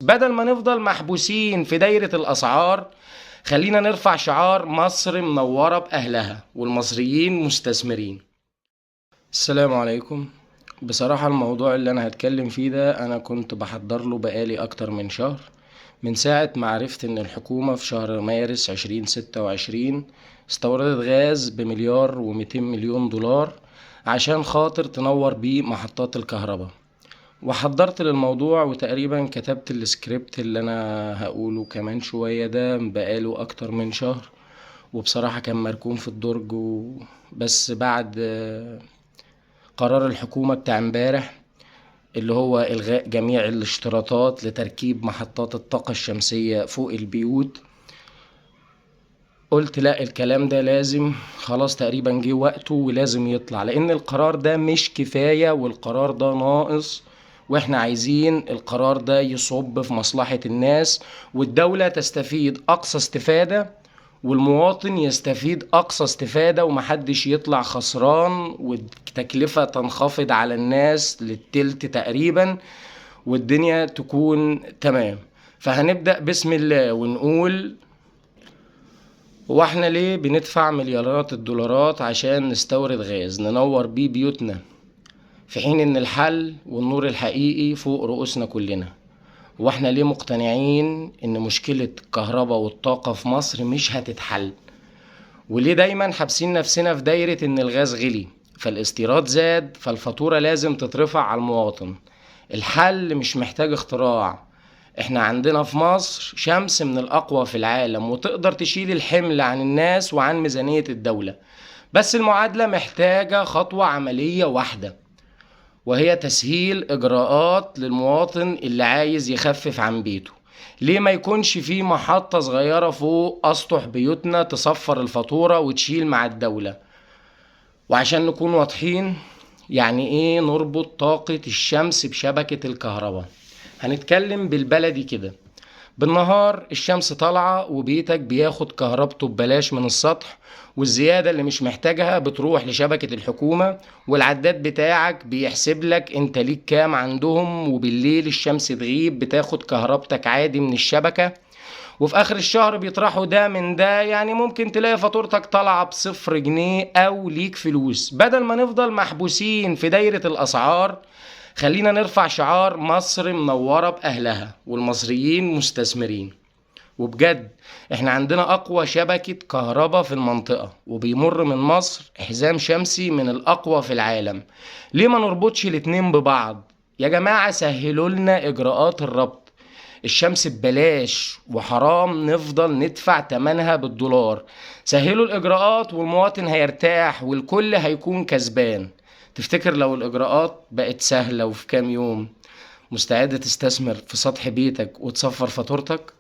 بدل ما نفضل محبوسين في دايرة الأسعار، خلينا نرفع شعار مصر منورة بأهلها والمصريين مستثمرين. السلام عليكم. بصراحة الموضوع اللي أنا هتكلم فيه ده أنا كنت بحضر له بقالي أكتر من شهر، من ساعة ما عرفت إن الحكومة في شهر مارس 2026 استوردت غاز ب1,200,000,000 دولار عشان خاطر تنور بيه محطات الكهرباء. وحضرت للموضوع وتقريبا كتبت السكريبت اللي أنا هقوله كمان شوية ده بقاله أكتر من شهر، وبصراحة كان مركون في الدرج بس بعد قرار الحكومة بتاع امبارح اللي هو إلغاء جميع الاشتراطات لتركيب محطات الطاقة الشمسية فوق البيوت، قلت لا، الكلام ده لازم خلاص تقريبا جه وقته ولازم يطلع، لأن القرار ده مش كفاية والقرار ده ناقص، واحنا عايزين القرار ده يصب في مصلحة الناس والدولة تستفيد أقصى استفادة والمواطن يستفيد أقصى استفادة ومحدش يطلع خسران، والتكلفة تنخفض على الناس للتلت تقريبا والدنيا تكون تمام. فهنبدأ بسم الله ونقول هو احنا ليه بندفع مليارات الدولارات عشان نستورد غاز ننور بيه بيوتنا، في حين ان الحل والنور الحقيقي فوق رؤوسنا كلنا؟ واحنا ليه مقتنعين ان مشكلة الكهرباء والطاقة في مصر مش هتتحل؟ وليه دايما حابسين نفسنا في دايرة ان الغاز غلي فالاستيراد زاد فالفاتورة لازم تترفع على المواطن؟ الحل مش محتاج اختراع، احنا عندنا في مصر شمس من الاقوى في العالم وتقدر تشيل الحمل عن الناس وعن ميزانية الدولة، بس المعادلة محتاجة خطوة عملية واحدة، وهي تسهيل اجراءات للمواطن اللي عايز يخفف عن بيته. ليه ما يكونش في محطة صغيرة فوق اسطح بيوتنا تصفر الفاتورة وتشيل مع الدولة؟ وعشان نكون واضحين، يعني ايه نربط طاقة الشمس بشبكة الكهرباء؟ هنتكلم بالبلدي كده. بالنهار الشمس طالعة وبيتك بياخد كهربته ببلاش من السطح، والزيادة اللي مش محتاجها بتروح لشبكة الحكومة والعداد بتاعك بيحسب لك انت ليك كام عندهم، وبالليل الشمس تغيب بتاخد كهربتك عادي من الشبكة، وفي اخر الشهر بيطرحوا ده من ده، يعني ممكن تلاقي فاتورتك طالعة ب0 جنيه او ليك فلوس. بدل ما نفضل محبوسين في دايرة الاسعار، خلينا نرفع شعار مصر منورة بأهلها والمصريين مستثمرين. وبجد احنا عندنا أقوى شبكة كهرباء في المنطقة، وبيمر من مصر حزام شمسي من الأقوى في العالم. ليه ما نربطش الاتنين ببعض؟ يا جماعة سهلوا لنا إجراءات الربط، الشمس ببلاش وحرام نفضل ندفع تمنها بالدولار. سهلوا الإجراءات والمواطن هيرتاح والكل هيكون كسبان. تفتكر لو الإجراءات بقت سهلة وفي كام يوم مستعد تستثمر في سطح بيتك وتصفر فاتورتك؟